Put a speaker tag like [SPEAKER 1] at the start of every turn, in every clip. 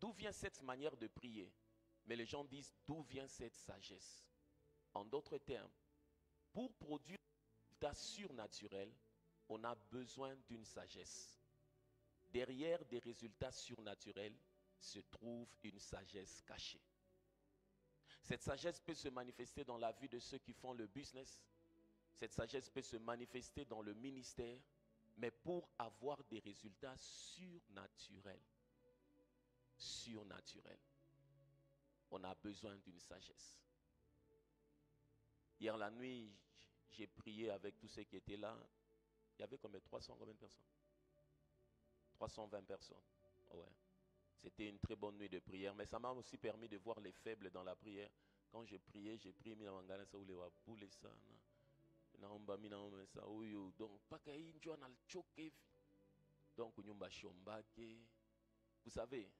[SPEAKER 1] D'où vient cette manière de prier? Mais les gens disent, d'où vient cette sagesse? En d'autres termes, pour produire un résultat surnaturel, on a besoin d'une sagesse. Derrière des résultats surnaturels se trouve une sagesse cachée. Cette sagesse peut se manifester dans la vie de ceux qui font le business. Cette sagesse peut se manifester dans le ministère. Mais pour avoir des résultats surnaturels, on a besoin d'une sagesse. Hier la nuit, j'ai prié avec tous ceux qui étaient là. Il y avait combien? 300 combien de personnes? 320 personnes. Ouais. C'était une très bonne nuit de prière, mais ça m'a aussi permis de voir les faibles dans la prière. Quand j'ai prié, j'ai prié donc vous savez,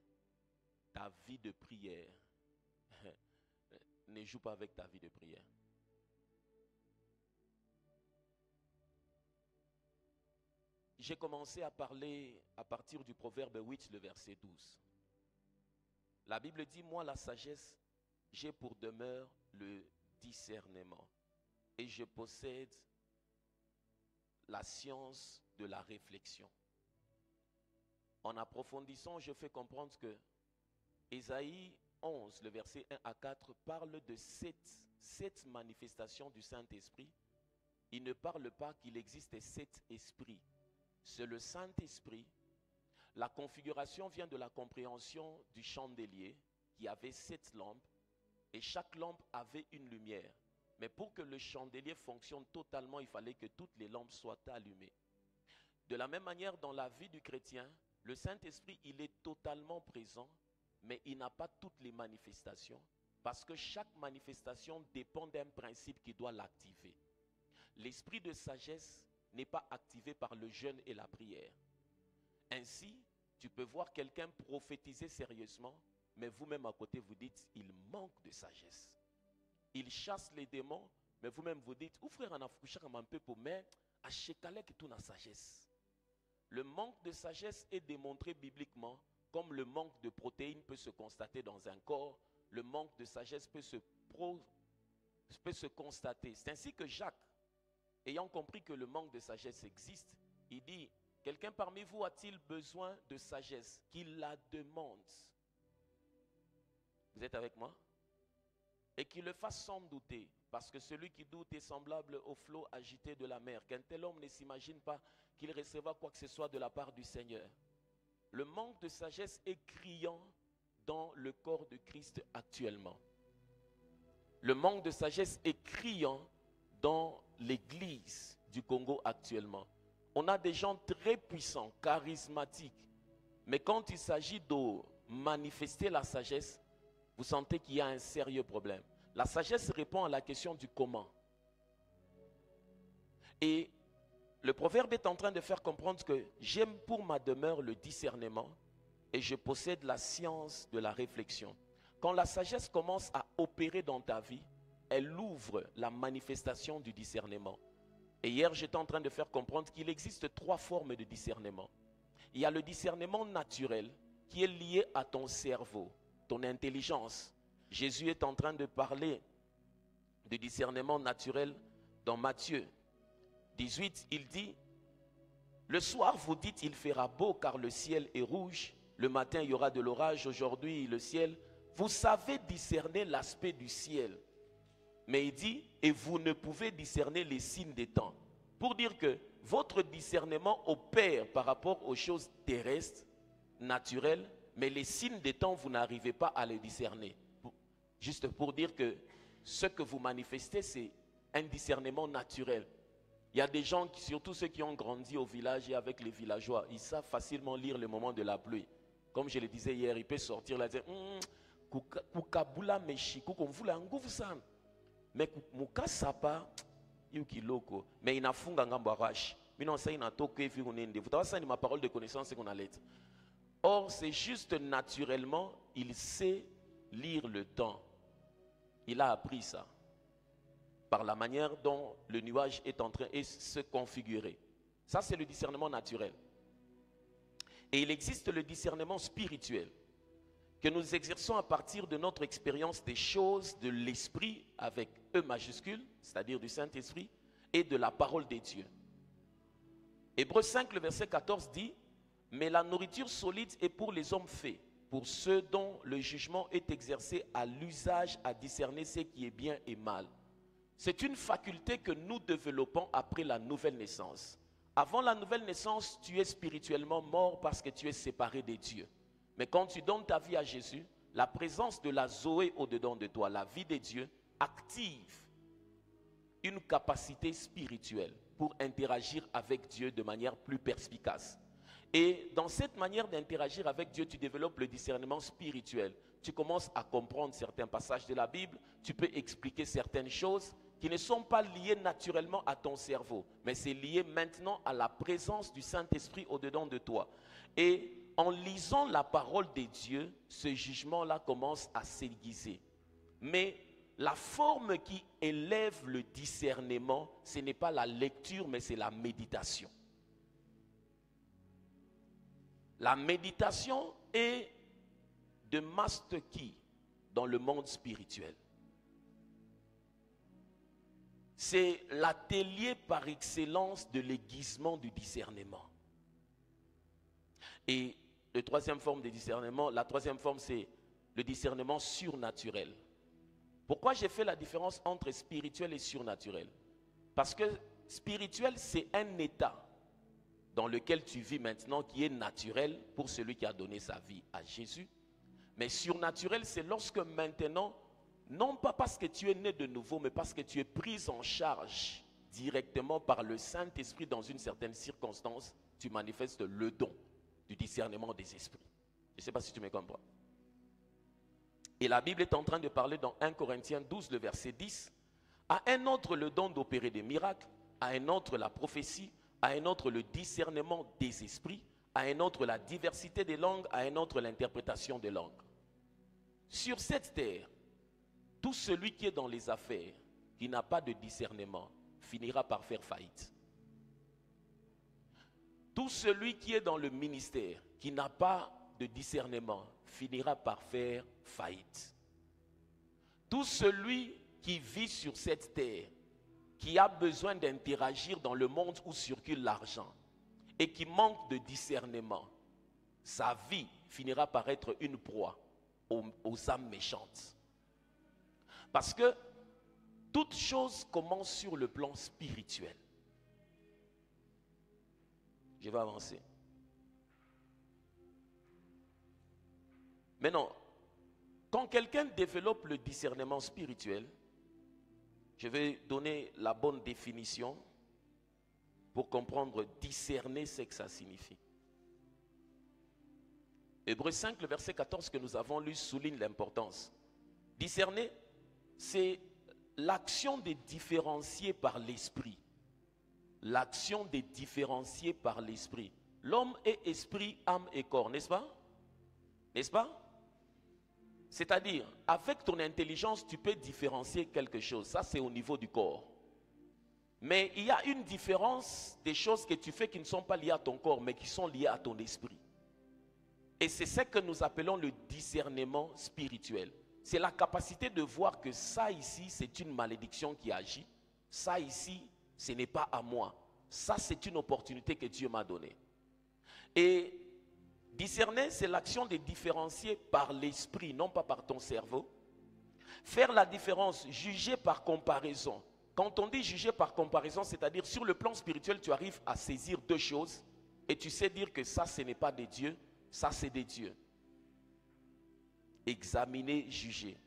[SPEAKER 1] ta vie de prière ne joue pas avec ta vie de prière. J'ai commencé à parler à partir du proverbe 8, le verset 12. La Bible dit, moi la sagesse, j'ai pour demeure le discernement. Et je possède la science de la réflexion. En approfondissant, je fais comprendre que Ésaïe 11, le verset 1 à 4, parle de sept manifestations du Saint-Esprit. Il ne parle pas qu'il existe 7 esprits. C'est le Saint-Esprit. La configuration vient de la compréhension du chandelier qui avait 7 lampes et chaque lampe avait une lumière. Mais pour que le chandelier fonctionne totalement, il fallait que toutes les lampes soient allumées. De la même manière, dans la vie du chrétien, le Saint-Esprit, il est totalement présent, mais il n'a pas toutes les manifestations, parce que chaque manifestation dépend d'un principe qui doit l'activer. L'esprit de sagesse n'est pas activé par le jeûne et la prière. Ainsi, tu peux voir quelqu'un prophétiser sérieusement, mais vous-même à côté, vous dites, il manque de sagesse. Il chasse les démons, mais vous-même vous dites, ou frère, on a fouché comme un peu pour mais à chekale que tout na sagesse. Le manque de sagesse est démontré bibliquement, comme le manque de protéines peut se constater dans un corps, le manque de sagesse peut se constater. C'est ainsi que Jacques, ayant compris que le manque de sagesse existe, il dit, quelqu'un parmi vous a-t-il besoin de sagesse? Qu'il la demande. Vous êtes avec moi? Et qu'il le fasse sans douter, parce que celui qui doute est semblable au flot agité de la mer, qu'un tel homme ne s'imagine pas qu'il recevra quoi que ce soit de la part du Seigneur. Le manque de sagesse est criant dans le corps de Christ actuellement. Le manque de sagesse est criant dans l'église du Congo actuellement. On a des gens très puissants, charismatiques, mais quand il s'agit de manifester la sagesse, vous sentez qu'il y a un sérieux problème. La sagesse répond à la question du comment. Et le proverbe est en train de faire comprendre que j'aime pour ma demeure le discernement et je possède la science de la réflexion. Quand la sagesse commence à opérer dans ta vie, elle ouvre la manifestation du discernement. Et hier, j'étais en train de faire comprendre qu'il existe 3 formes de discernement. Il y a le discernement naturel qui est lié à ton cerveau, ton intelligence. Jésus est en train de parler de discernement naturel dans Matthieu 18. Il dit, le soir vous dites il fera beau car le ciel est rouge, le matin il y aura de l'orage, aujourd'hui le ciel. Vous savez discerner l'aspect du ciel. Mais il dit, et vous ne pouvez discerner les signes des temps. Pour dire que votre discernement opère par rapport aux choses terrestres, naturelles, mais les signes des temps, vous n'arrivez pas à les discerner. Juste pour dire que ce que vous manifestez, c'est un discernement naturel. Il y a des gens, surtout ceux qui ont grandi au village et avec les villageois, ils savent facilement lire le moment de la pluie. Comme je le disais hier, il peut sortir là et dire, kukabula meshi, kukumvula nguvu sana. Mais muka sapa, yuki loko, mais il n'a funga ngambarash. Mais non, ça il n'a toqué vu qu'on est. Vous savez, ça c'est ma parole de connaissance qu'on a l'aide. Or, c'est juste naturellement, il sait lire le temps. Il a appris ça. Par la manière dont le nuage est en train de se configurer. Ça, c'est le discernement naturel. Et il existe le discernement spirituel. que nous exerçons à partir de notre expérience des choses de l'Esprit avec E majuscule, c'est-à-dire du Saint-Esprit, et de la parole des dieux. Hébreux 5, le verset 14 dit, « Mais la nourriture solide est pour les hommes faits, pour ceux dont le jugement est exercé à l'usage à discerner ce qui est bien et mal. » C'est une faculté que nous développons après la nouvelle naissance. Avant la nouvelle naissance, tu es spirituellement mort parce que tu es séparé des dieux. Mais quand tu donnes ta vie à Jésus, la présence de la Zoé au-dedans de toi, la vie des dieux, active une capacité spirituelle pour interagir avec Dieu de manière plus perspicace. Et dans cette manière d'interagir avec Dieu, tu développes le discernement spirituel. Tu commences à comprendre certains passages de la Bible, tu peux expliquer certaines choses qui ne sont pas liées naturellement à ton cerveau, mais c'est lié maintenant à la présence du Saint-Esprit au-dedans de toi. Et en lisant la parole de Dieu, ce jugement-là commence à s'aiguiser. Mais la forme qui élève le discernement, ce n'est pas la lecture, mais c'est la méditation. La méditation est de master key dans le monde spirituel. C'est l'atelier par excellence de l'aiguisement du discernement. Et la troisième forme de discernement, c'est le discernement surnaturel. Pourquoi j'ai fait la différence entre spirituel et surnaturel? Parce que spirituel, c'est un état dans lequel tu vis maintenant qui est naturel pour celui qui a donné sa vie à Jésus. Mais surnaturel, c'est lorsque maintenant, non pas parce que tu es né de nouveau, mais parce que tu es pris en charge directement par le Saint-Esprit dans une certaine circonstance, tu manifestes le don du discernement des esprits. Je ne sais pas si tu me comprends. Et la Bible est en train de parler dans 1 Corinthiens 12, le verset 10. À un autre le don d'opérer des miracles, à un autre la prophétie, à un autre le discernement des esprits, à un autre la diversité des langues, à un autre l'interprétation des langues. Sur cette terre, tout celui qui est dans les affaires, qui n'a pas de discernement, finira par faire faillite. Tout celui qui est dans le ministère, qui n'a pas de discernement, finira par faire faillite. Tout celui qui vit sur cette terre, qui a besoin d'interagir dans le monde où circule l'argent et qui manque de discernement, sa vie finira par être une proie aux âmes méchantes. Parce que toute chose commence sur le plan spirituel. Je vais avancer. Maintenant, quand quelqu'un développe le discernement spirituel, je vais donner la bonne définition pour comprendre discerner ce que ça signifie. Hébreux 5, le verset 14 que nous avons lu souligne l'importance. Discerner, c'est l'action de différencier par l'esprit. L'action de différencier par l'esprit. L'homme est esprit, âme et corps, n'est-ce pas? N'est-ce pas? C'est-à-dire, avec ton intelligence, tu peux différencier quelque chose. Ça, c'est au niveau du corps. Mais il y a une différence des choses que tu fais qui ne sont pas liées à ton corps, mais qui sont liées à ton esprit. Et c'est ce que nous appelons le discernement spirituel. C'est la capacité de voir que ça ici, c'est une malédiction qui agit. Ça ici, ce n'est pas à moi. Ça, c'est une opportunité que Dieu m'a donnée. Et discerner, c'est l'action de différencier par l'esprit, non pas par ton cerveau. Faire la différence, juger par comparaison. Quand on dit juger par comparaison, c'est-à-dire sur le plan spirituel, tu arrives à saisir deux choses et tu sais dire que ça, ce n'est pas des dieux, ça, c'est des dieux. Examiner, juger.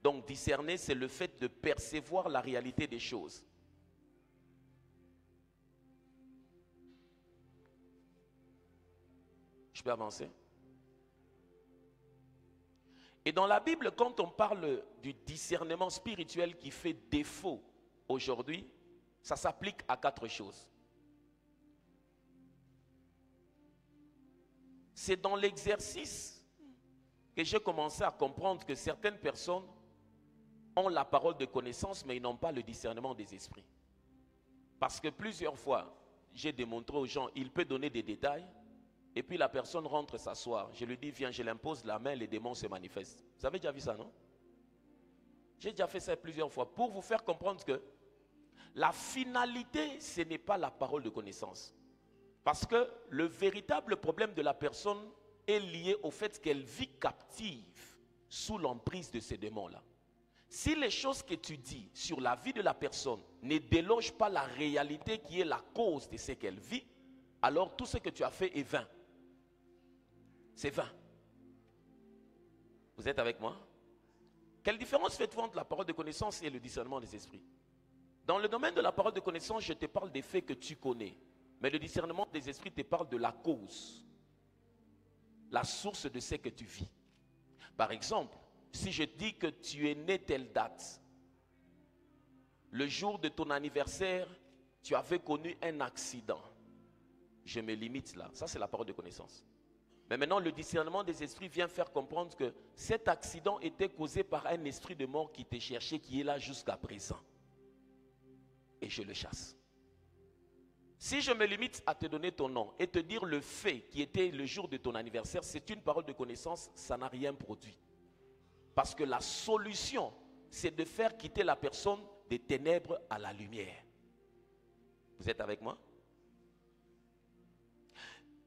[SPEAKER 1] Donc discerner, c'est le fait de percevoir la réalité des choses. Je peux avancer? Et dans la Bible, quand on parle du discernement spirituel qui fait défaut aujourd'hui, ça s'applique à 4 choses. C'est dans l'exercice que j'ai commencé à comprendre que certaines personnes ont la parole de connaissance, mais ils n'ont pas le discernement des esprits. Parce que plusieurs fois, j'ai démontré aux gens, il peut donner des détails, Et puis la personne rentre s'asseoir. Je lui dis, viens, je l'impose la main, les démons se manifestent. Vous avez déjà vu ça, non? J'ai déjà fait ça plusieurs fois pour vous faire comprendre que la finalité, ce n'est pas la parole de connaissance. Parce que le véritable problème de la personne est lié au fait qu'elle vit captive sous l'emprise de ces démons-là. Si les choses que tu dis sur la vie de la personne ne délogent pas la réalité qui est la cause de ce qu'elle vit, alors tout ce que tu as fait est vain. C'est vain. Vous êtes avec moi? Quelle différence faites-vous entre la parole de connaissance et le discernement des esprits? Dans le domaine de la parole de connaissance, je te parle des faits que tu connais. Mais le discernement des esprits te parle de la cause, la source de ce que tu vis. Par exemple, si je dis que tu es né telle date, le jour de ton anniversaire, tu avais connu un accident. Je me limite là. Ça, c'est la parole de connaissance. Mais maintenant, le discernement des esprits vient faire comprendre que cet accident était causé par un esprit de mort qui te cherchait, qui est là jusqu'à présent. Et je le chasse. Si je me limite à te donner ton nom et te dire le fait qui était le jour de ton anniversaire, c'est une parole de connaissance, ça n'a rien produit. Parce que la solution, c'est de faire quitter la personne des ténèbres à la lumière. Vous êtes avec moi?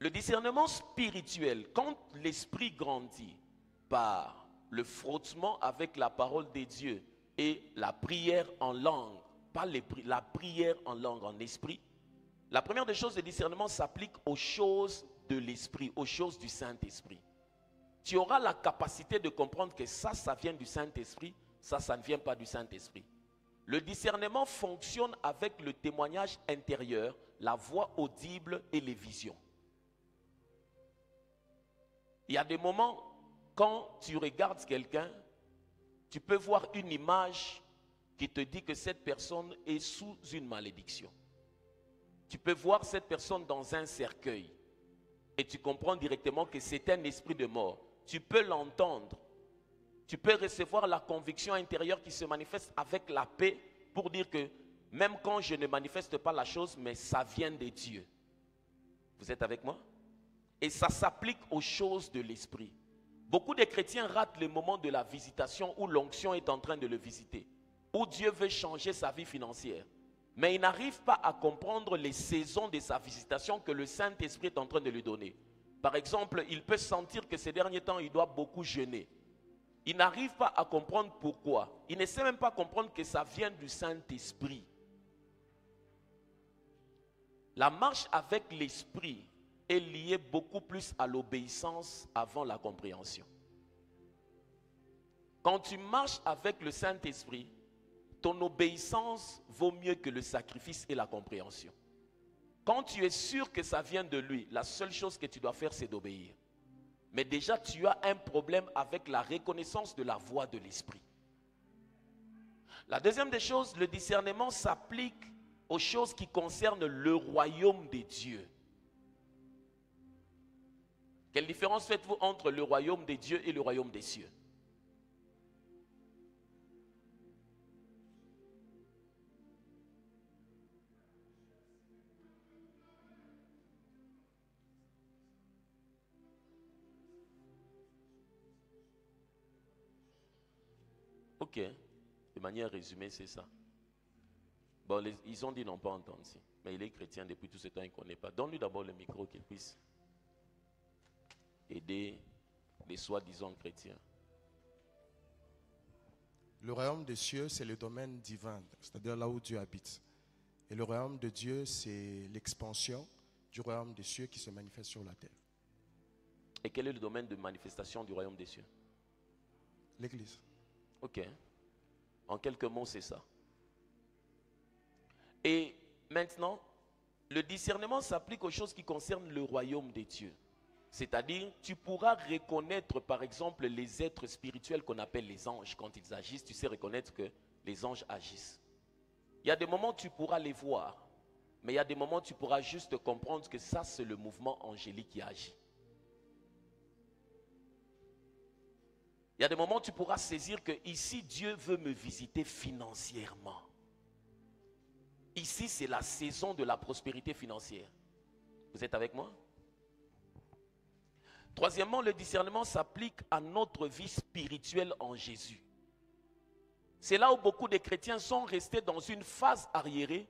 [SPEAKER 1] Le discernement spirituel, quand l'esprit grandit par le frottement avec la parole de Dieu et la prière en langue, pas la prière en langue, en esprit, la première des choses de discernement s'applique aux choses de l'esprit, aux choses du Saint-Esprit. Tu auras la capacité de comprendre que ça vient du Saint-Esprit, ça ne vient pas du Saint-Esprit. Le discernement fonctionne avec le témoignage intérieur, la voix audible et les visions. Il y a des moments, quand tu regardes quelqu'un, tu peux voir une image qui te dit que cette personne est sous une malédiction. Tu peux voir cette personne dans un cercueil et tu comprends directement que c'est un esprit de mort. Tu peux l'entendre. Tu peux recevoir la conviction intérieure qui se manifeste avec la paix pour dire que même quand je ne manifeste pas la chose, mais ça vient de Dieu. Vous êtes avec moi? Et ça s'applique aux choses de l'esprit. Beaucoup de chrétiens ratent le moment de la visitation où l'onction est en train de le visiter, où Dieu veut changer sa vie financière. Mais ils n'arrivent pas à comprendre les saisons de sa visitation que le Saint-Esprit est en train de lui donner. Par exemple, il peut sentir que ces derniers temps, il doit beaucoup jeûner. Il n'arrive pas à comprendre pourquoi. Il ne sait même pas comprendre que ça vient du Saint-Esprit. La marche avec l'Esprit est liée beaucoup plus à l'obéissance avant la compréhension. Quand tu marches avec le Saint-Esprit, ton obéissance vaut mieux que le sacrifice et la compréhension. Quand tu es sûr que ça vient de lui, la seule chose que tu dois faire, c'est d'obéir. Mais déjà, tu as un problème avec la reconnaissance de la voix de l'Esprit. La deuxième des choses, le discernement s'applique aux choses qui concernent le royaume des dieux. Quelle différence faites-vous entre le royaume des dieux et le royaume des cieux? Ok, de manière résumée, c'est ça. Bon, ils ont dit non pas entendu, mais il est chrétien depuis tout ce temps, il ne connaît pas. Donne-lui d'abord le micro qu'il puisse aider les soi-disant chrétiens.
[SPEAKER 2] Le royaume des cieux, c'est le domaine divin, c'est-à-dire là où Dieu habite. Et le royaume de Dieu, c'est l'expansion du royaume des cieux qui se manifeste sur la terre.
[SPEAKER 1] Et quel est le domaine de manifestation du royaume des cieux?
[SPEAKER 2] L'Église.
[SPEAKER 1] Ok. En quelques mots, c'est ça. Et maintenant, le discernement s'applique aux choses qui concernent le royaume des dieux. C'est-à-dire, tu pourras reconnaître, par exemple, les êtres spirituels qu'on appelle les anges. Quand ils agissent, tu sais reconnaître que les anges agissent. Il y a des moments où tu pourras les voir, mais il y a des moments où tu pourras juste comprendre que ça, c'est le mouvement angélique qui agit. Il y a des moments où tu pourras saisir que ici, Dieu veut me visiter financièrement. Ici, c'est la saison de la prospérité financière. Vous êtes avec moi? Troisièmement, le discernement s'applique à notre vie spirituelle en Jésus. C'est là où beaucoup de chrétiens sont restés dans une phase arriérée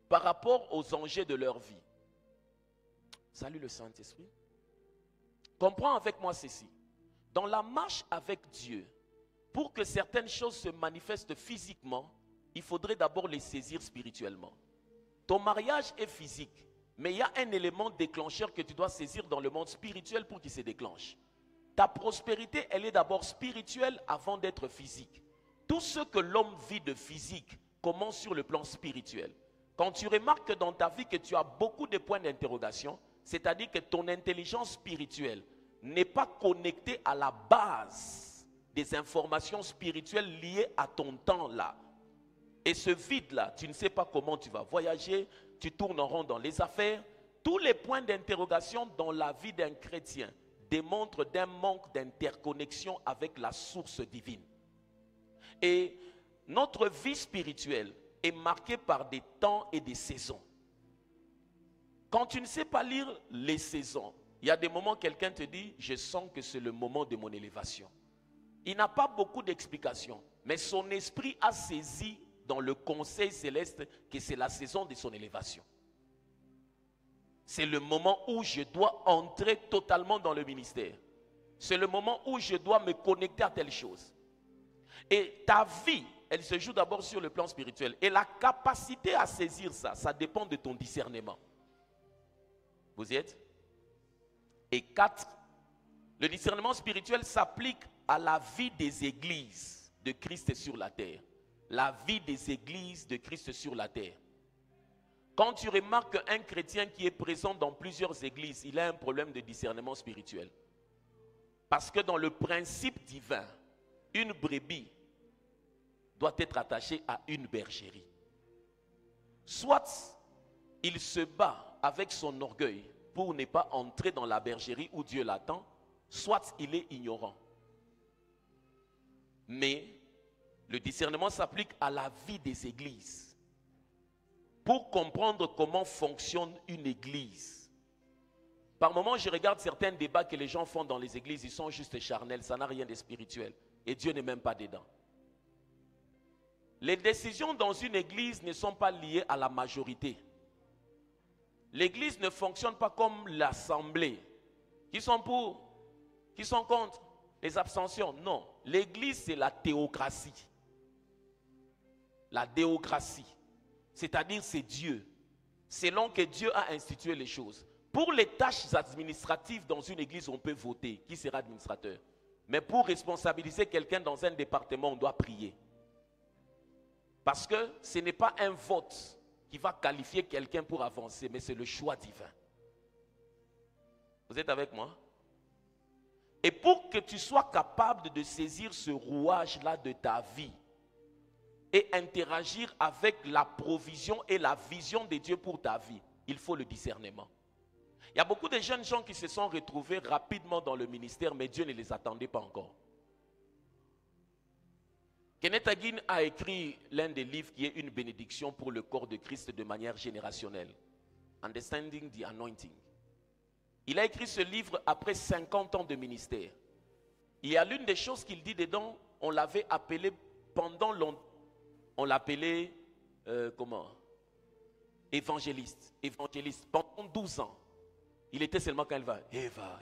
[SPEAKER 1] par rapport aux enjeux de leur vie. Salut le Saint-Esprit. Comprends avec moi ceci. Dans la marche avec Dieu, pour que certaines choses se manifestent physiquement, il faudrait d'abord les saisir spirituellement. Ton mariage est physique, mais il y a un élément déclencheur que tu dois saisir dans le monde spirituel pour qu'il se déclenche. Ta prospérité, elle est d'abord spirituelle avant d'être physique. Tout ce que l'homme vit de physique commence sur le plan spirituel. Quand tu remarques que dans ta vie que tu as beaucoup de points d'interrogation, c'est-à-dire que ton intelligence spirituelle n'est pas connectée à la base des informations spirituelles liées à ton temps là. Et ce vide-là, tu ne sais pas comment tu vas voyager, tu tournes en rond dans les affaires. Tous les points d'interrogation dans la vie d'un chrétien démontrent d'un manque d'interconnexion avec la source divine. Et notre vie spirituelle est marquée par des temps et des saisons. Quand tu ne sais pas lire les saisons, il y a des moments quelqu'un te dit, je sens que c'est le moment de mon élévation. Il n'a pas beaucoup d'explications, mais son esprit a saisi dans le conseil céleste que c'est la saison de son élévation. C'est le moment où je dois entrer totalement dans le ministère. C'est le moment où je dois me connecter à telle chose. Et ta vie, elle se joue d'abord sur le plan spirituel. Et la capacité à saisir ça, ça dépend de ton discernement. Vous y êtes? Et 4, le discernement spirituel s'applique à la vie des églises de Christ sur la terre. La vie des églises de Christ sur la terre. Quand tu remarques qu'un chrétien qui est présent dans plusieurs églises, il a un problème de discernement spirituel. Parce que dans le principe divin, une brebis doit être attachée à une bergerie. Soit il se bat avec son orgueil pour ne pas entrer dans la bergerie où Dieu l'attend, soit il est ignorant. Mais le discernement s'applique à la vie des églises. Pour comprendre comment fonctionne une église. Par moments, je regarde certains débats que les gens font dans les églises, ils sont juste charnels, ça n'a rien de spirituel. Et Dieu n'est même pas dedans. Les décisions dans une église ne sont pas liées à la majorité. L'église ne fonctionne pas comme l'assemblée. Qui sont pour? Qui sont contre? Les abstentions? Non. L'église, c'est la théocratie. La déocratie. C'est-à-dire, c'est Dieu. Selon que Dieu a institué les choses. Pour les tâches administratives dans une église, on peut voter. Qui sera administrateur? Mais pour responsabiliser quelqu'un dans un département, on doit prier. Parce que ce n'est pas un vote qui va qualifier quelqu'un pour avancer, mais c'est le choix divin. Vous êtes avec moi? Et pour que tu sois capable de saisir ce rouage-là de ta vie et interagir avec la provision et la vision de Dieu pour ta vie, il faut le discernement. Il y a beaucoup de jeunes gens qui se sont retrouvés rapidement dans le ministère, mais Dieu ne les attendait pas encore. Kenneth Hagin a écrit l'un des livres qui est une bénédiction pour le corps de Christ de manière générationnelle. Understanding the Anointing. Il a écrit ce livre après 50 ans de ministère. Il y a l'une des choses qu'il dit dedans, on l'avait appelé pendant longtemps, on l'appelait comment? Évangéliste. Évangéliste. Pendant 12 ans. Il était seulement quand elle va, Eva.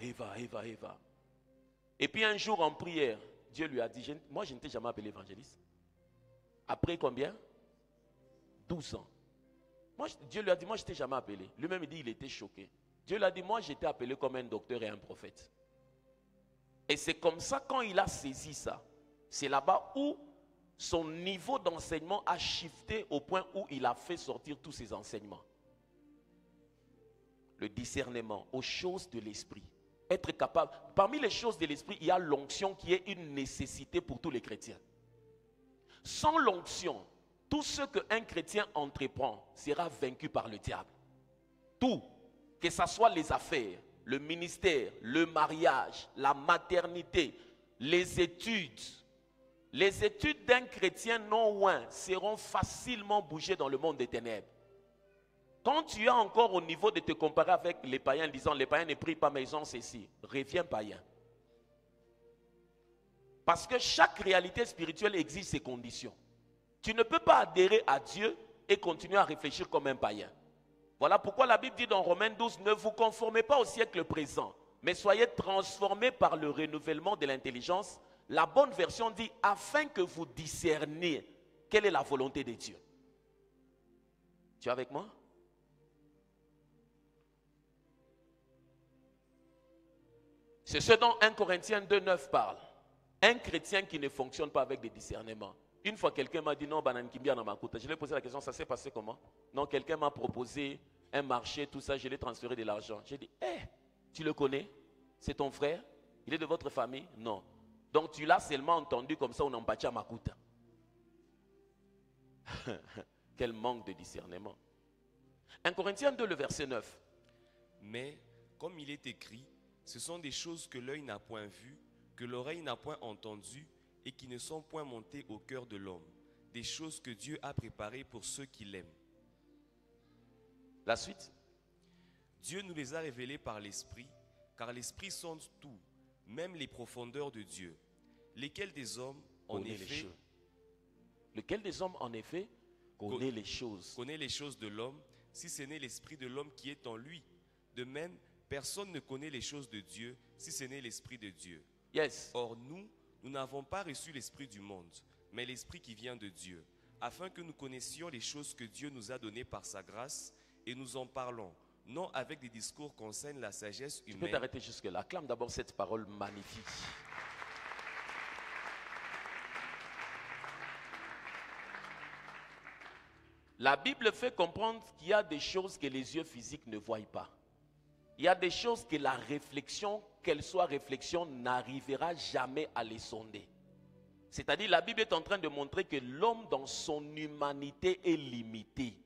[SPEAKER 1] Et puis un jour en prière, Dieu lui a dit, moi je ne t'ai jamais appelé évangéliste. Après combien? 12 ans. Dieu lui a dit, moi je ne t'ai jamais appelé. Lui-même il dit, il était choqué. Dieu lui a dit, moi je t'ai appelé comme un docteur et un prophète. Et c'est comme ça, quand il a saisi ça, c'est là-bas où son niveau d'enseignement a shifté au point où il a fait sortir tous ses enseignements. Le discernement aux choses de l'esprit. Être capable. Parmi les choses de l'esprit, il y a l'onction qui est une nécessité pour tous les chrétiens. Sans l'onction, tout ce qu'un chrétien entreprend sera vaincu par le diable. Tout, que ce soit les affaires, le ministère, le mariage, la maternité, les études. Les études d'un chrétien non loin seront facilement bougées dans le monde des ténèbres. Quand tu es encore au niveau de te comparer avec les païens en disant les païens ne prient pas mais ils ont ceci, reviens païen. Parce que chaque réalité spirituelle exige ses conditions. Tu ne peux pas adhérer à Dieu et continuer à réfléchir comme un païen. Voilà pourquoi la Bible dit dans Romains 12, ne vous conformez pas au siècle présent, mais soyez transformés par le renouvellement de l'intelligence. La bonne version dit, afin que vous discerniez quelle est la volonté de Dieu. Tu es avec moi? C'est ce dont 1 Corinthiens 2,9 parle. Un chrétien qui ne fonctionne pas avec des discernements. Une fois, quelqu'un m'a dit, non, Banan Kimbia dans ma coûte. Je lui ai posé la question, ça s'est passé comment? Non, quelqu'un m'a proposé un marché, tout ça, je lui ai transféré de l'argent. J'ai dit, tu le connais? C'est ton frère? Il est de votre famille? Non. Donc tu l'as seulement entendu comme ça, on empathie à ma coûte. Quel manque de discernement. 1 Corinthiens 2, le verset 9.
[SPEAKER 3] Mais, comme il est écrit, ce sont des choses que l'œil n'a point vues, que l'oreille n'a point entendues, et qui ne sont point montées au cœur de l'homme. Des choses que Dieu a préparées pour ceux qui l'aiment.
[SPEAKER 1] La suite.
[SPEAKER 3] Dieu nous les a révélées par l'Esprit, car l'Esprit sonde tout, même les profondeurs de Dieu. Lesquels des hommes, en effet,
[SPEAKER 1] lequel des hommes, en effet, connaît les choses.
[SPEAKER 3] Connaît les choses de l'homme, si ce n'est l'Esprit de l'homme qui est en lui. De même, personne ne connaît les choses de Dieu, si ce n'est l'Esprit de Dieu.
[SPEAKER 1] Yes.
[SPEAKER 3] Or nous n'avons pas reçu l'Esprit du monde, mais l'Esprit qui vient de Dieu, afin que nous connaissions les choses que Dieu nous a données par sa grâce, et nous en parlons, non avec des discours concernant la sagesse humaine.
[SPEAKER 1] Tu peux t'arrêter jusque là. Acclame d'abord cette parole magnifique. La Bible fait comprendre qu'il y a des choses que les yeux physiques ne voient pas. Il y a des choses que la réflexion, qu'elle soit réflexion, n'arrivera jamais à les sonder. C'est-à-dire, la Bible est en train de montrer que l'homme dans son humanité est limité.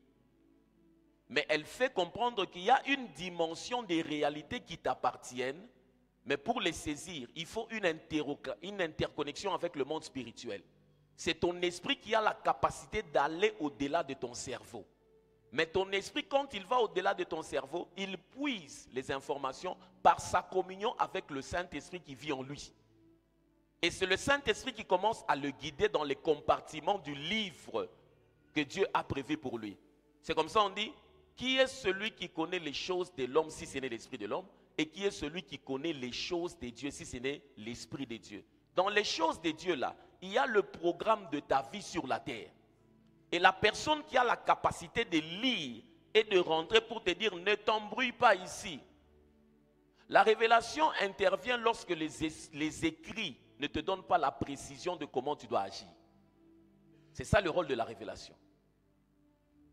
[SPEAKER 1] Mais elle fait comprendre qu'il y a une dimension des réalités qui t'appartiennent, mais pour les saisir, il faut une interconnexion avec le monde spirituel. C'est ton esprit qui a la capacité d'aller au-delà de ton cerveau. Mais ton esprit, quand il va au-delà de ton cerveau, il puise les informations par sa communion avec le Saint-Esprit qui vit en lui. Et c'est le Saint-Esprit qui commence à le guider dans les compartiments du livre que Dieu a prévu pour lui. C'est comme ça on dit, qui est celui qui connaît les choses de l'homme si ce n'est l'Esprit de l'homme? Et qui est celui qui connaît les choses de Dieu si ce n'est l'Esprit de Dieu? Dans les choses de Dieu là, il y a le programme de ta vie sur la terre. Et la personne qui a la capacité de lire et de rentrer pour te dire ne t'embrouille pas ici. La révélation intervient lorsque les écrits ne te donnent pas la précision de comment tu dois agir. C'est ça le rôle de la révélation.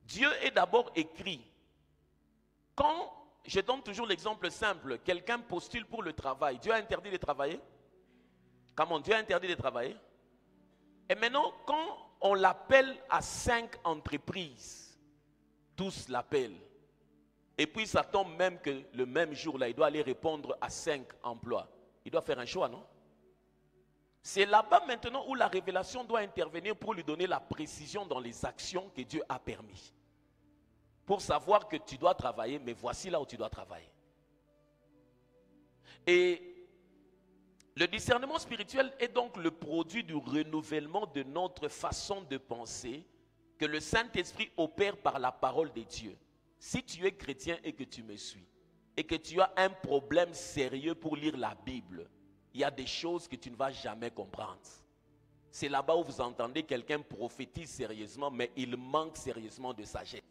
[SPEAKER 1] Dieu est d'abord écrit. Quand, je donne toujours l'exemple simple, quelqu'un postule pour le travail, Dieu a interdit de travailler? Comment Dieu a interdit de travailler? Et maintenant, quand on l'appelle à 5 entreprises, tous l'appellent. Et puis ça tombe même que le même jour-là, il doit aller répondre à 5 emplois. Il doit faire un choix, non? C'est là-bas maintenant où la révélation doit intervenir pour lui donner la précision dans les actions que Dieu a permis. Pour savoir que tu dois travailler, mais voici là où tu dois travailler. Et le discernement spirituel est donc le produit du renouvellement de notre façon de penser que le Saint-Esprit opère par la parole de Dieu. Si tu es chrétien et que tu me suis, et que tu as un problème sérieux pour lire la Bible, il y a des choses que tu ne vas jamais comprendre. C'est là-bas où vous entendez quelqu'un prophétise sérieusement, mais il manque sérieusement de sagesse.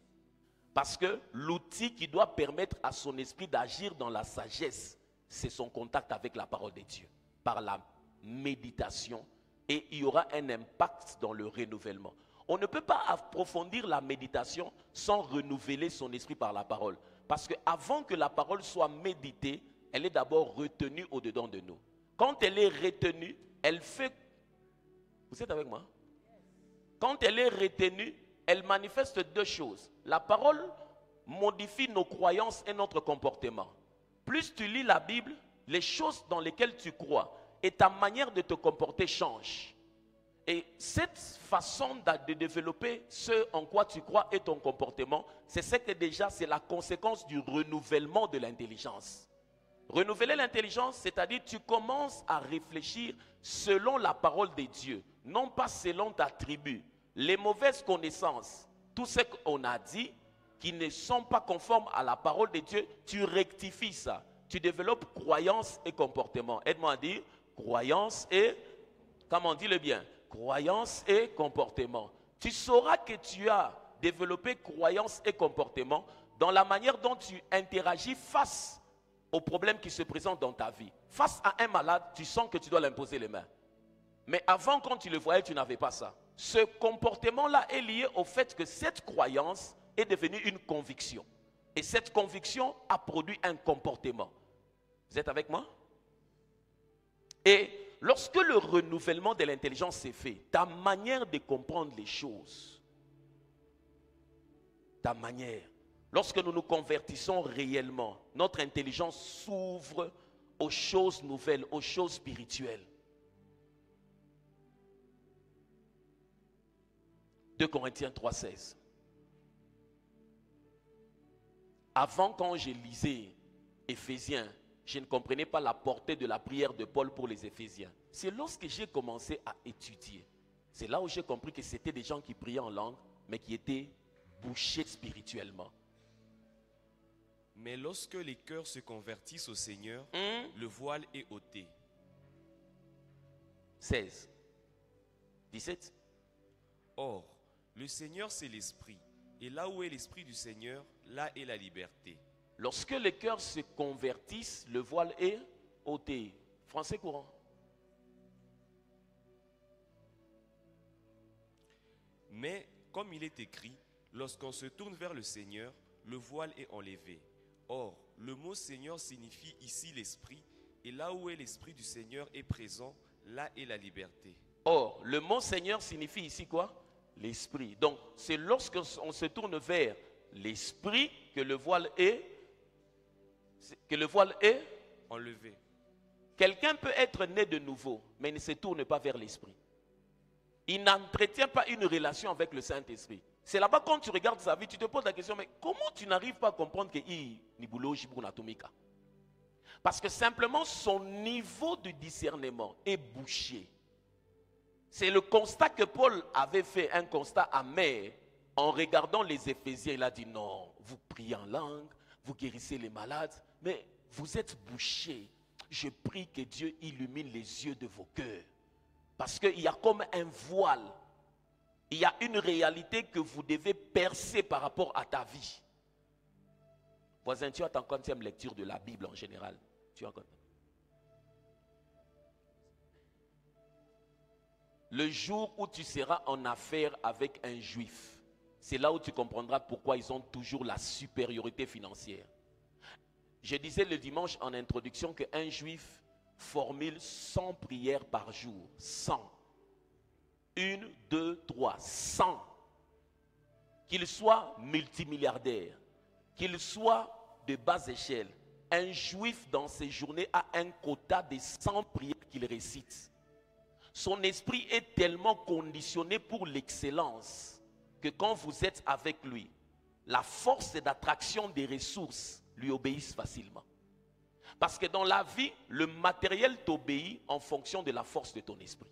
[SPEAKER 1] Parce que l'outil qui doit permettre à son esprit d'agir dans la sagesse, c'est son contact avec la parole de Dieu, par la méditation, et il y aura un impact dans le renouvellement. On ne peut pas approfondir la méditation sans renouveler son esprit par la parole. Parce qu'avant que la parole soit méditée, elle est d'abord retenue au-dedans de nous. Quand elle est retenue, elle fait... Vous êtes avec moi? Quand elle est retenue, elle manifeste deux choses. La parole modifie nos croyances et notre comportement. Plus tu lis la Bible, les choses dans lesquelles tu crois et ta manière de te comporter change. Et cette façon de développer ce en quoi tu crois et ton comportement, c'est ce que déjà c'est la conséquence du renouvellement de l'intelligence. Renouveler l'intelligence, c'est-à-dire tu commences à réfléchir selon la parole de Dieu, non pas selon ta tribu. Les mauvaises connaissances, tout ce qu'on a dit, qui ne sont pas conformes à la parole de Dieu, tu rectifies ça. Tu développes croyance et comportement. Aide-moi à dire croyance et, comment on dit le bien, croyance et comportement. Tu sauras que tu as développé croyance et comportement dans la manière dont tu interagis face aux problèmes qui se présentent dans ta vie. Face à un malade, tu sens que tu dois l'imposer les mains. Mais avant, quand tu le voyais, tu n'avais pas ça. Ce comportement-là est lié au fait que cette croyance est devenue une conviction. Et cette conviction a produit un comportement. Vous êtes avec moi? Et lorsque le renouvellement de l'intelligence s'est fait, ta manière de comprendre les choses, ta manière, lorsque nous nous convertissons réellement, notre intelligence s'ouvre aux choses nouvelles, aux choses spirituelles. 2 Corinthiens 3,16. Avant, quand je lisais Éphésiens, je ne comprenais pas la portée de la prière de Paul pour les Éphésiens. C'est lorsque j'ai commencé à étudier, c'est là où j'ai compris que c'était des gens qui priaient en langue, mais qui étaient bouchés spirituellement.
[SPEAKER 3] Mais lorsque les cœurs se convertissent au Seigneur, le voile est ôté.
[SPEAKER 1] 16. 17.
[SPEAKER 3] Or, le Seigneur c'est l'Esprit, et là où est l'Esprit du Seigneur, là est la liberté.
[SPEAKER 1] Lorsque les cœurs se convertissent, le voile est ôté. Français courant.
[SPEAKER 3] Mais, comme il est écrit, lorsqu'on se tourne vers le Seigneur, le voile est enlevé. Or, le mot Seigneur signifie ici l'Esprit, et là où est l'Esprit du Seigneur est présent, là est la liberté.
[SPEAKER 1] Or, le mot Seigneur signifie ici quoi? L'Esprit. Donc, c'est lorsque on se tourne vers l'Esprit que le voile est
[SPEAKER 3] enlevé.
[SPEAKER 1] Quelqu'un peut être né de nouveau, mais il ne se tourne pas vers l'Esprit. Il n'entretient pas une relation avec le Saint-Esprit. C'est là-bas quand tu regardes sa vie, tu te poses la question, mais comment tu n'arrives pas à comprendre que parce que simplement son niveau de discernement est bouché. C'est le constat que Paul avait fait, un constat amer, en regardant les Éphésiens. Il a dit non, vous priez en langue, vous guérissez les malades, mais vous êtes bouchés. Je prie que Dieu illumine les yeux de vos cœurs. Parce qu'il y a comme un voile. Il y a une réalité que vous devez percer par rapport à ta vie. Voisin, tu as ta quantième lecture de la Bible en général. Tu as compris? Le jour où tu seras en affaire avec un juif, c'est là où tu comprendras pourquoi ils ont toujours la supériorité financière. Je disais le dimanche en introduction qu'un juif formule 100 prières par jour. 100. 1, 2, 3, 100. Qu'il soit multimilliardaire, qu'il soit de bas échelle, un juif dans ses journées a un quota de 100 prières qu'il récite. Son esprit est tellement conditionné pour l'excellence que quand vous êtes avec lui, la force d'attraction des ressources lui obéissent facilement. Parce que dans la vie, le matériel t'obéit en fonction de la force de ton esprit.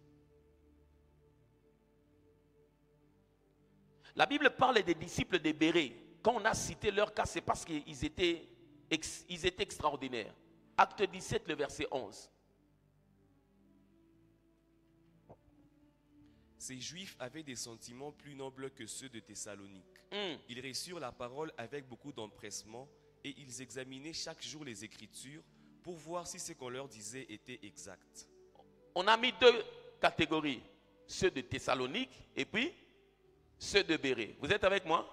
[SPEAKER 1] La Bible parle des disciples de Bérée. Quand on a cité leur cas, c'est parce qu'ils étaient extraordinaires. Acte 17, le verset 11.
[SPEAKER 3] Ces Juifs avaient des sentiments plus nobles que ceux de Thessalonique. Ils reçurent la parole avec beaucoup d'empressement et ils examinaient chaque jour les Écritures pour voir si ce qu'on leur disait était exact.
[SPEAKER 1] On a mis deux catégories, ceux de Thessalonique et puis ceux de Bérée. Vous êtes avec moi?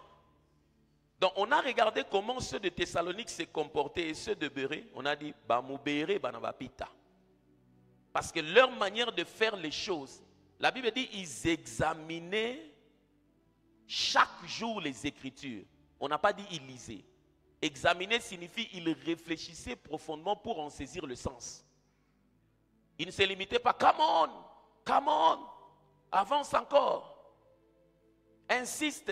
[SPEAKER 1] Donc on a regardé comment ceux de Thessalonique se comportaient et ceux de Bérée, on a dit Bamou Bérée, Banabapita. Parce que leur manière de faire les choses, la Bible dit ils examinaient chaque jour les Écritures. On n'a pas dit ils lisaient. Examiner signifie ils réfléchissaient profondément pour en saisir le sens. Ils ne se limitaient pas, come on, Avance encore. Insiste.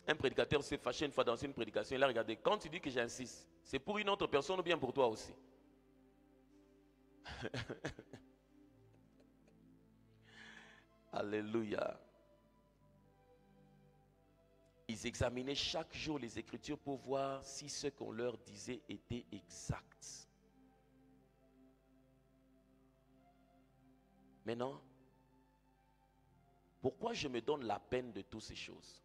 [SPEAKER 1] Un prédicateur s'est fâché une fois dans une prédication. Il a regardé. Quand tu dis que j'insiste, c'est pour une autre personne ou bien pour toi aussi? Alléluia. Ils examinaient chaque jour les Écritures pour voir si ce qu'on leur disait était exact. Maintenant, pourquoi je me donne la peine de toutes ces choses?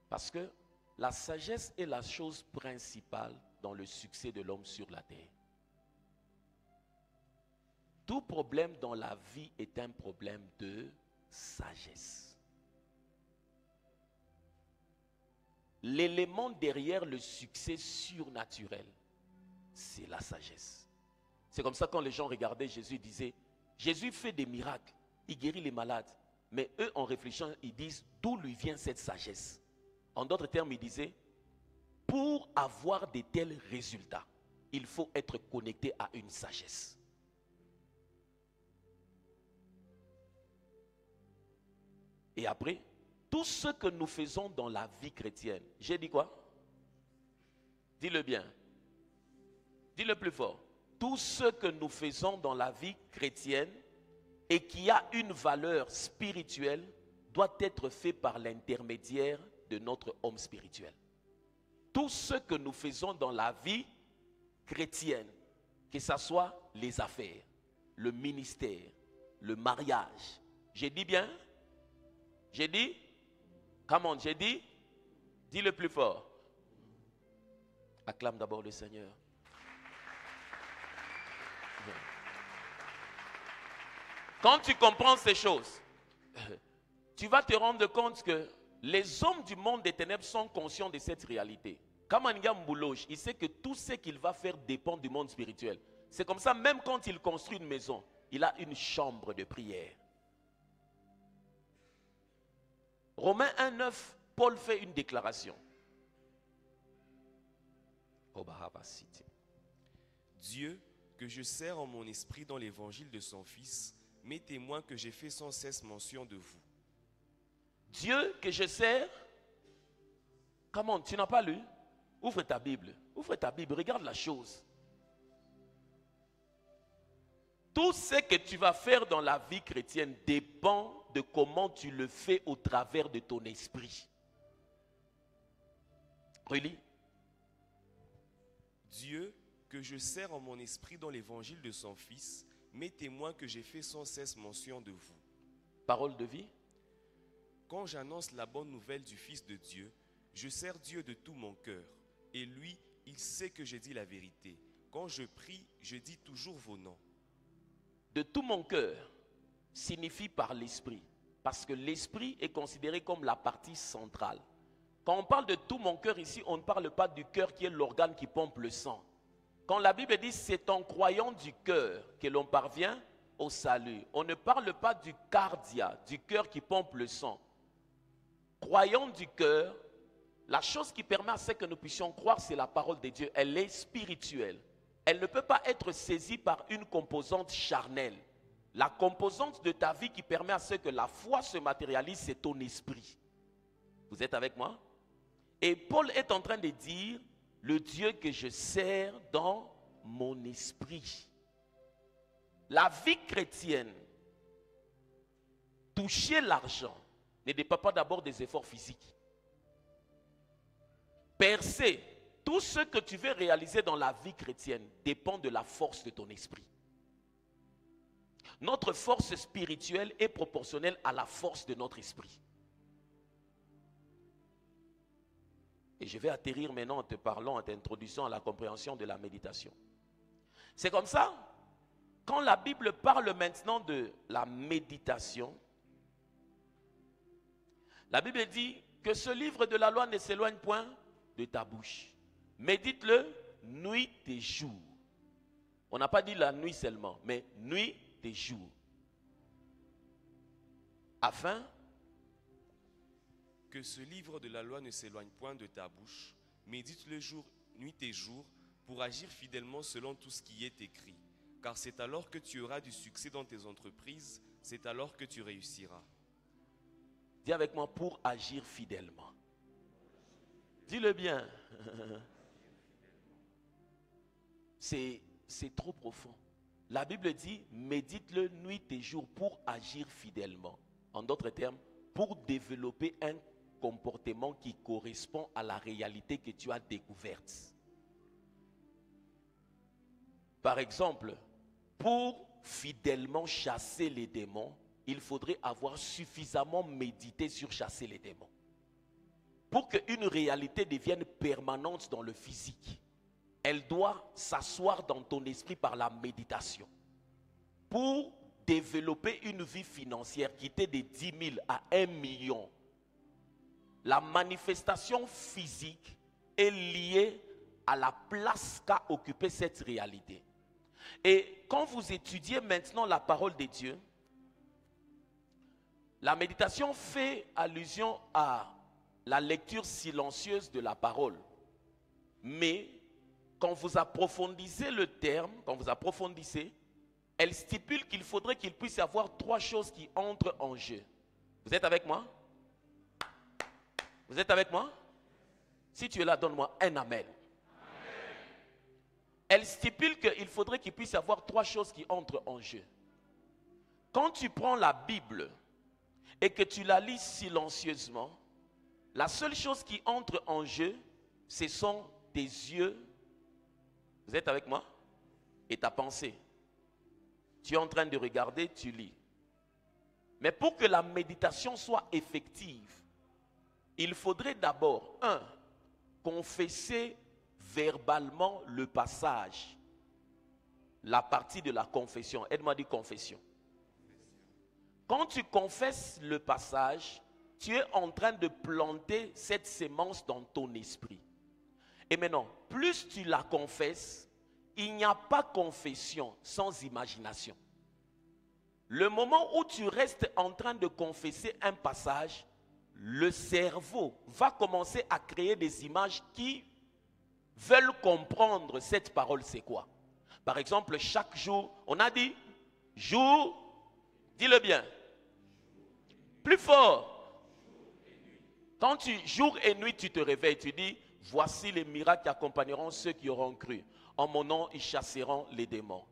[SPEAKER 1] Parce que la sagesse est la chose principale dans le succès de l'homme sur la terre. Tout problème dans la vie est un problème de sagesse. L'élément derrière le succès surnaturel, c'est la sagesse. C'est comme ça quand les gens regardaient Jésus, ils disaient, Jésus fait des miracles, il guérit les malades. Mais eux, en réfléchissant, ils disent, d'où lui vient cette sagesse? En d'autres termes, ils disaient, pour avoir de tels résultats, il faut être connecté à une sagesse. Et après, tout ce que nous faisons dans la vie chrétienne, j'ai dit quoi? Dis-le bien. Dis-le plus fort. Tout ce que nous faisons dans la vie chrétienne et qui a une valeur spirituelle doit être fait par l'intermédiaire de notre homme spirituel. Tout ce que nous faisons dans la vie chrétienne, que ce soit les affaires, le ministère, le mariage, j'ai dit bien? J'ai dit? Come on, j'ai dit? Dis le plus fort. Acclame d'abord le Seigneur. Quand tu comprends ces choses, tu vas te rendre compte que les hommes du monde des ténèbres sont conscients de cette réalité. Kamanga Mbouloche, il sait que tout ce qu'il va faire dépend du monde spirituel. C'est comme ça, même quand il construit une maison, il a une chambre de prière. Romains 1,9, Paul fait une déclaration.
[SPEAKER 3] Dieu, que je sers en mon esprit dans l'évangile de son Fils, m'est témoin que j'ai fait sans cesse mention de vous.
[SPEAKER 1] Dieu que je sers, comment, tu n'as pas lu? Ouvre ta Bible, regarde la chose. Tout ce que tu vas faire dans la vie chrétienne dépend de comment tu le fais au travers de ton esprit. Relis.
[SPEAKER 3] Dieu, que je sers en mon esprit dans l'évangile de son Fils, m'est témoin que j'ai fait sans cesse mention de vous.
[SPEAKER 1] Parole de vie.
[SPEAKER 3] Quand j'annonce la bonne nouvelle du Fils de Dieu, je sers Dieu de tout mon cœur. Et lui, il sait que je dis la vérité. Quand je prie, je dis toujours vos noms.
[SPEAKER 1] De tout mon cœur signifie par l'esprit. Parce que l'esprit est considéré comme la partie centrale. Quand on parle de tout mon cœur ici, on ne parle pas du cœur qui est l'organe qui pompe le sang. Quand la Bible dit c'est en croyant du cœur que l'on parvient au salut, on ne parle pas du cardia, du cœur qui pompe le sang. Croyant du cœur, la chose qui permet à ce que nous puissions croire, c'est la parole de Dieu. Elle est spirituelle. Elle ne peut pas être saisie par une composante charnelle. La composante de ta vie qui permet à ce que la foi se matérialise, c'est ton esprit. Vous êtes avec moi? Et Paul est en train de dire, le Dieu que je sers dans mon esprit. La vie chrétienne, toucher l'argent, ne dépend pas d'abord des efforts physiques. Percer, tout ce que tu veux réaliser dans la vie chrétienne dépend de la force de ton esprit. Notre force spirituelle est proportionnelle à la force de notre esprit. Et je vais atterrir maintenant en te parlant, en t'introduisant à la compréhension de la méditation. C'est comme ça, quand la Bible parle maintenant de la méditation, la Bible dit que ce livre de la loi ne s'éloigne point de ta bouche. Médite-le nuit et jour. On n'a pas dit la nuit seulement, mais nuit et jour. Afin
[SPEAKER 3] que ce livre de la loi ne s'éloigne point de ta bouche, médite le jour, nuit et jour, pour agir fidèlement selon tout ce qui est écrit. car c'est alors que tu auras du succès dans tes entreprises, c'est alors que tu réussiras.
[SPEAKER 1] Dis avec moi, pour agir fidèlement. Dis-le bien. C'est trop profond. La Bible dit, médite-le nuit et jour pour agir fidèlement. En d'autres termes, pour développer un comportement qui correspond à la réalité que tu as découverte. Par exemple, pour fidèlement chasser les démons, il faudrait avoir suffisamment médité sur chasser les démons. Pour qu'une réalité devienne permanente dans le physique, elle doit s'asseoir dans ton esprit par la méditation. Pour développer une vie financière qui était de 10 000 à 1 million, la manifestation physique est liée à la place qu'a occupée cette réalité. Et quand vous étudiez maintenant la parole de Dieu, la méditation fait allusion à la lecture silencieuse de la parole. Mais quand vous approfondissez le terme, elle stipule qu'il faudrait qu'il puisse y avoir 3 choses qui entrent en jeu. Vous êtes avec moi? Vous êtes avec moi? Si tu es là, donne-moi un amen. Elle stipule qu'il faudrait qu'il puisse y avoir 3 choses qui entrent en jeu. Quand tu prends la Bible et que tu la lis silencieusement, la seule chose qui entre en jeu, ce sont tes yeux. Vous êtes avec moi? Et ta pensée. Tu es en train de regarder, tu lis. Mais pour que la méditation soit effective, il faudrait d'abord, 1, confesser verbalement le passage, la partie de la confession. Aide-moi à dire confession. Quand tu confesses le passage, tu es en train de planter cette sémence dans ton esprit. Et maintenant, plus tu la confesses, il n'y a pas confession sans imagination. Le moment où tu restes en train de confesser un passage, le cerveau va commencer à créer des images qui veulent comprendre cette parole, c'est quoi. Par exemple, chaque jour, on a dit jour, dis-le bien, plus fort. Quand jour et nuit, tu te réveilles, tu dis, voici les miracles qui accompagneront ceux qui auront cru. En mon nom, ils chasseront les démons.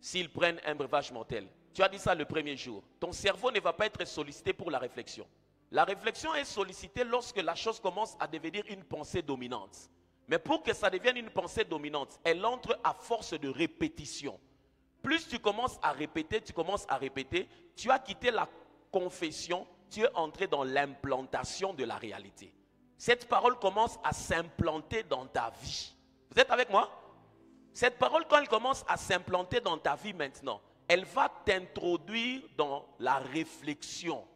[SPEAKER 1] S'ils prennent un breuvage mortel. Tu as dit ça le premier jour. Ton cerveau ne va pas être sollicité pour la réflexion. La réflexion est sollicitée lorsque la chose commence à devenir une pensée dominante. Mais pour que ça devienne une pensée dominante, elle entre à force de répétition. Plus tu commences à répéter, tu as quitté la confession, tu es entré dans l'implantation de la réalité. Cette parole commence à s'implanter dans ta vie. Vous êtes avec moi? Cette parole, quand elle commence à s'implanter dans ta vie maintenant, elle va t'introduire dans la réflexion.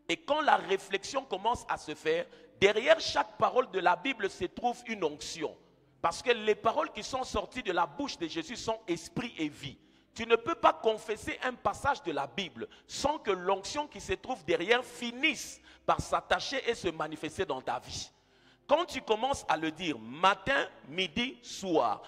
[SPEAKER 1] Et quand la réflexion commence à se faire, derrière chaque parole de la Bible se trouve une onction. Parce que les paroles qui sont sorties de la bouche de Jésus sont esprit et vie. Tu ne peux pas confesser un passage de la Bible sans que l'onction qui se trouve derrière finisse par s'attacher et se manifester dans ta vie. Quand tu commences à le dire matin, midi, soir,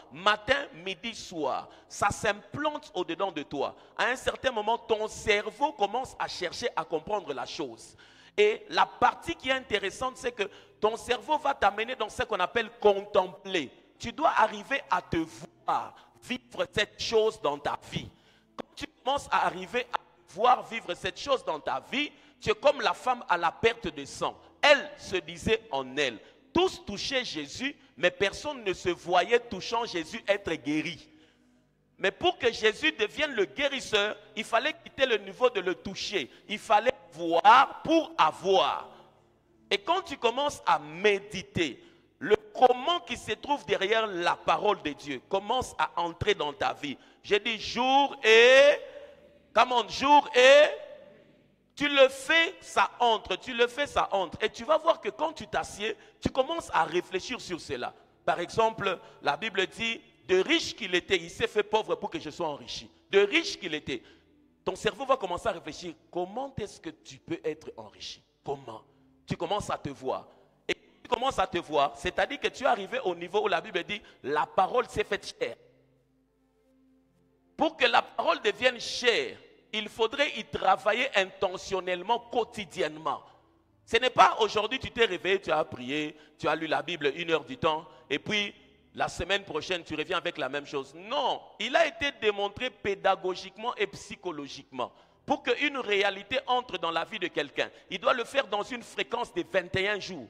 [SPEAKER 1] ça s'implante au-dedans de toi. À un certain moment, ton cerveau commence à chercher à comprendre la chose. Et la partie qui est intéressante, c'est que ton cerveau va t'amener dans ce qu'on appelle contempler. Tu dois arriver à te voir vivre cette chose dans ta vie. Quand tu commences à arriver à voir vivre cette chose dans ta vie, tu es comme la femme à la perte de sang. Elle se disait en elle. Tous touchaient Jésus, mais personne ne se voyait touchant Jésus être guéri. Mais pour que Jésus devienne le guérisseur, il fallait quitter le niveau de le toucher. Il fallait voir pour avoir. Et quand tu commences à méditer, le comment qui se trouve derrière la parole de Dieu commence à entrer dans ta vie. J'ai dit jour et... jour et... Tu le fais, ça entre, Et tu vas voir que quand tu t'assieds, tu commences à réfléchir sur cela. Par exemple, la Bible dit, de riche qu'il était, il s'est fait pauvre pour que je sois enrichi. De riche qu'il était. Ton cerveau va commencer à réfléchir, comment est-ce que tu peux être enrichi? Comment? Tu commences à te voir. Et quand tu commences à te voir, c'est-à-dire que tu es arrivé au niveau où la Bible dit, la parole s'est faite chair. Pour que la parole devienne chère, il faudrait y travailler intentionnellement, quotidiennement. Ce n'est pas aujourd'hui, tu t'es réveillé, tu as prié, tu as lu la Bible 1 heure du temps, et puis la semaine prochaine, tu reviens avec la même chose. Non, il a été démontré pédagogiquement et psychologiquement. Pour qu'une réalité entre dans la vie de quelqu'un, il doit le faire dans une fréquence de 21 jours.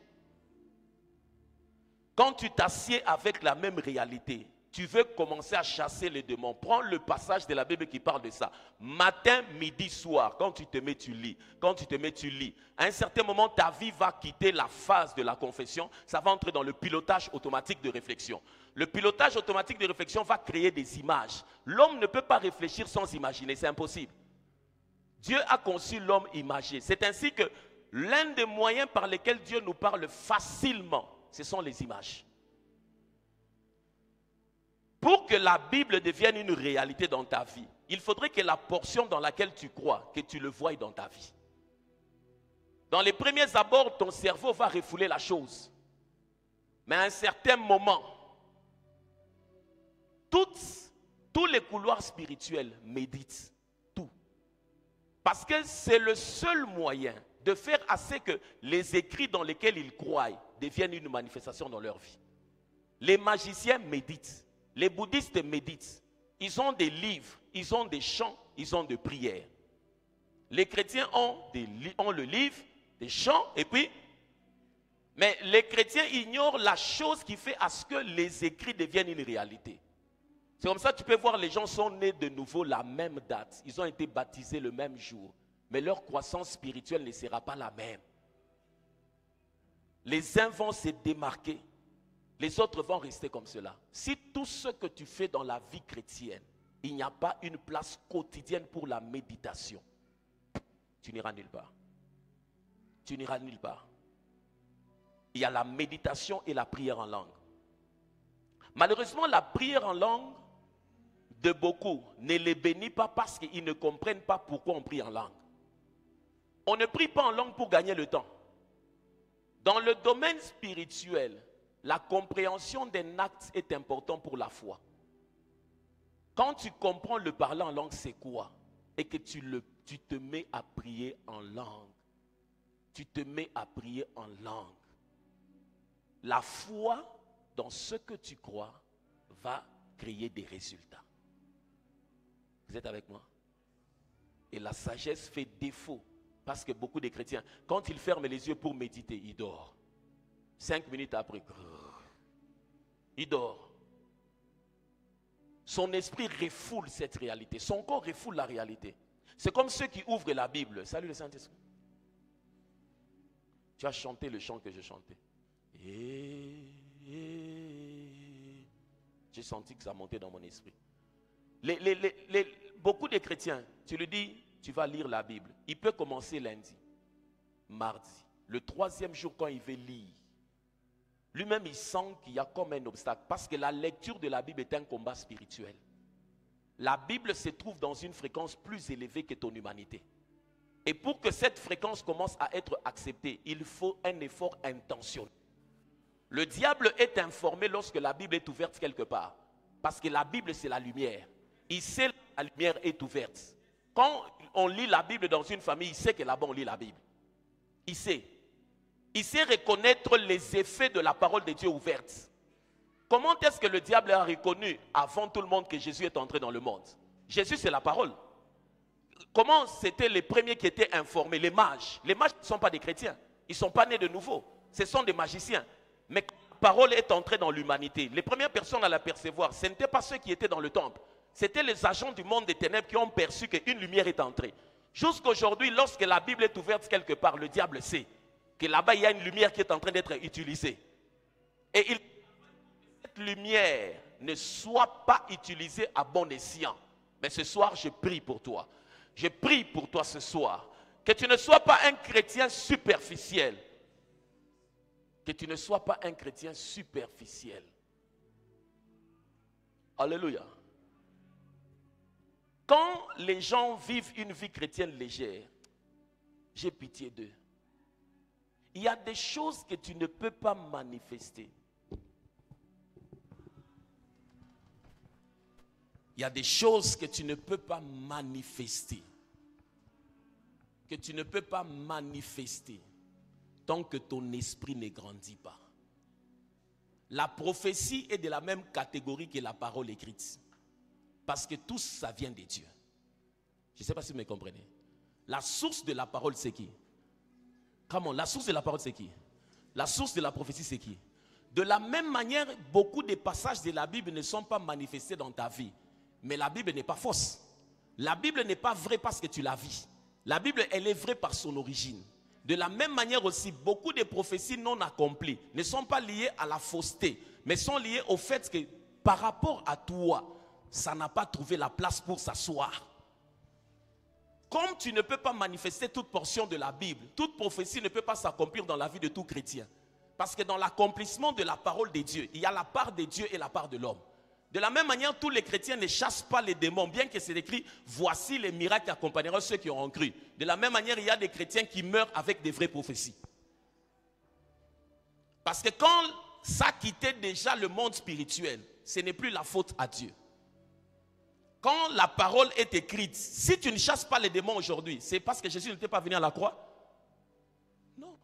[SPEAKER 1] Quand tu t'assieds avec la même réalité, tu veux commencer à chasser les démons. Prends le passage de la Bible qui parle de ça. Matin, midi, soir. Quand tu te mets, tu lis. Quand tu te mets, tu lis. À un certain moment, ta vie va quitter la phase de la confession. Ça va entrer dans le pilotage automatique de réflexion. Le pilotage automatique de réflexion va créer des images. L'homme ne peut pas réfléchir sans imaginer. C'est impossible. Dieu a conçu l'homme imagé. C'est ainsi que l'un des moyens par lesquels Dieu nous parle facilement, ce sont les images. Pour que la Bible devienne une réalité dans ta vie, il faudrait que la portion dans laquelle tu crois, que tu le voies dans ta vie. Dans les premiers abords, ton cerveau va refouler la chose. Mais à un certain moment, tous les couloirs spirituels méditent tout. Parce que c'est le seul moyen de faire assez que les écrits dans lesquels ils croient deviennent une manifestation dans leur vie. Les magiciens méditent. Les bouddhistes méditent. Ils ont des livres, ils ont des chants, ils ont des prières. Les chrétiens ont le livre, des chants, et puis... Mais les chrétiens ignorent la chose qui fait à ce que les écrits deviennent une réalité. C'est comme ça que tu peux voir les gens sont nés de nouveau la même date. Ils ont été baptisés le même jour. Mais leur croissance spirituelle ne sera pas la même. Les uns vont se démarquer. Les autres vont rester comme cela. Si tout ce que tu fais dans la vie chrétienne, il n'y a pas une place quotidienne pour la méditation, tu n'iras nulle part. Tu n'iras nulle part. Il y a la méditation et la prière en langue. Malheureusement, la prière en langue de beaucoup ne les bénit pas parce qu'ils ne comprennent pas pourquoi on prie en langue. On ne prie pas en langue pour gagner le temps. Dans le domaine spirituel, la compréhension d'un acte est importante pour la foi. Quand tu comprends le parler en langue, c'est quoi? Et que tu te mets à prier en langue. Tu te mets à prier en langue. La foi dans ce que tu crois va créer des résultats. Vous êtes avec moi? Et la sagesse fait défaut. Parce que beaucoup de chrétiens, quand ils ferment les yeux pour méditer, ils dorment. 5 minutes après, il dort. Son esprit refoule cette réalité. Son corps refoule la réalité. C'est comme ceux qui ouvrent la Bible. Salut le Saint-Esprit. Tu as chanté le chant que je chantais. J'ai senti que ça montait dans mon esprit. Beaucoup de chrétiens, tu lui dis, tu vas lire la Bible. Il peut commencer lundi, mardi. Le 3e jour, quand il veut lire, lui-même, il sent qu'il y a comme un obstacle. Parce que la lecture de la Bible est un combat spirituel. La Bible se trouve dans une fréquence plus élevée que ton humanité. Et pour que cette fréquence commence à être acceptée, il faut un effort intentionnel. Le diable est informé lorsque la Bible est ouverte quelque part. Parce que la Bible, c'est la lumière. Il sait que la lumière est ouverte. Quand on lit la Bible dans une famille, il sait que là-bas on lit la Bible. Il sait. Il sait reconnaître les effets de la parole de Dieu ouverte. Comment est-ce que le diable a reconnu avant tout le monde que Jésus est entré dans le monde? Jésus, c'est la parole. Comment c'était les premiers qui étaient informés? Les mages. Les mages ne sont pas des chrétiens. Ils ne sont pas nés de nouveau. Ce sont des magiciens. Mais quand la parole est entrée dans l'humanité, les premières personnes à la percevoir, ce n'étaient pas ceux qui étaient dans le temple. C'était les agents du monde des ténèbres qui ont perçu qu'une lumière est entrée. Jusqu'aujourd'hui, lorsque la Bible est ouverte quelque part, le diable sait que là-bas, il y a une lumière qui est en train d'être utilisée. Et cette lumière ne soit pas utilisée à bon escient. Mais ce soir, je prie pour toi. Je prie pour toi ce soir. Que tu ne sois pas un chrétien superficiel. Que tu ne sois pas un chrétien superficiel. Alléluia. Quand les gens vivent une vie chrétienne légère, j'ai pitié d'eux. Il y a des choses que tu ne peux pas manifester. Il y a des choses que tu ne peux pas manifester. Que tu ne peux pas manifester tant que ton esprit ne grandit pas. La prophétie est de la même catégorie que la parole écrite. Parce que tout ça vient de Dieu. Je ne sais pas si vous me comprenez. La source de la parole, c'est qui? Comment? La source de la parole, c'est qui? La source de la prophétie, c'est qui? De la même manière, beaucoup de passages de la Bible ne sont pas manifestés dans ta vie. Mais la Bible n'est pas fausse. La Bible n'est pas vraie parce que tu la vis. La Bible, elle est vraie par son origine. De la même manière aussi, beaucoup de prophéties non accomplies ne sont pas liées à la fausseté, mais sont liées au fait que par rapport à toi, ça n'a pas trouvé la place pour s'asseoir. Comme tu ne peux pas manifester toute portion de la Bible, toute prophétie ne peut pas s'accomplir dans la vie de tout chrétien. Parce que dans l'accomplissement de la parole de Dieu, il y a la part de Dieu et la part de l'homme. De la même manière, tous les chrétiens ne chassent pas les démons, bien que c'est écrit, voici les miracles qui accompagneront ceux qui auront cru. De la même manière, il y a des chrétiens qui meurent avec des vraies prophéties. Parce que quand ça quittait déjà le monde spirituel, ce n'est plus la faute à Dieu. Quand la parole est écrite, si tu ne chasses pas les démons aujourd'hui, c'est parce que Jésus n'était pas venu à la croix? Non.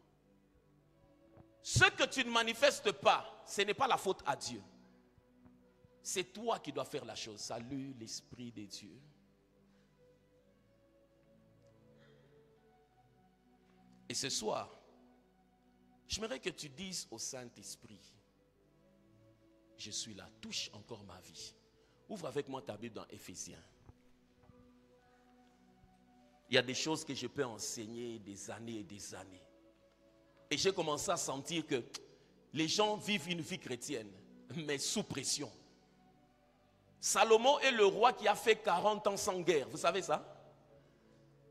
[SPEAKER 1] Ce que tu ne manifestes pas, ce n'est pas la faute à Dieu. C'est toi qui dois faire la chose. Salut l'Esprit de Dieu. Et ce soir, j'aimerais que tu dises au Saint-Esprit, je suis là, touche encore ma vie. Ouvre avec moi ta Bible dans Éphésiens. Il y a des choses que je peux enseigner des années et des années. Et j'ai commencé à sentir que les gens vivent une vie chrétienne, mais sous pression. Salomon est le roi qui a fait 40 ans sans guerre. Vous savez ça?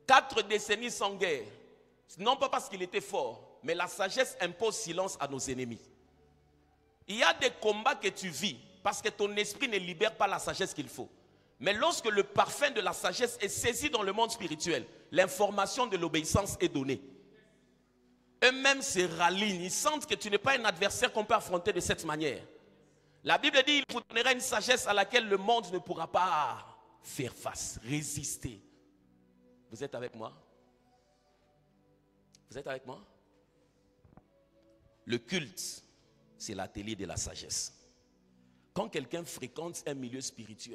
[SPEAKER 1] 4 décennies sans guerre. Non pas parce qu'il était fort, mais la sagesse impose silence à nos ennemis. Il y a des combats que tu vis parce que ton esprit ne libère pas la sagesse qu'il faut. Mais lorsque le parfum de la sagesse est saisi dans le monde spirituel, l'information de l'obéissance est donnée. Eux-mêmes se rallient, ils sentent que tu n'es pas un adversaire qu'on peut affronter de cette manière. La Bible dit, il vous donnera une sagesse à laquelle le monde ne pourra pas faire face, résister. Vous êtes avec moi? Vous êtes avec moi? Le culte, c'est l'atelier de la sagesse. Quand quelqu'un fréquente un milieu spirituel,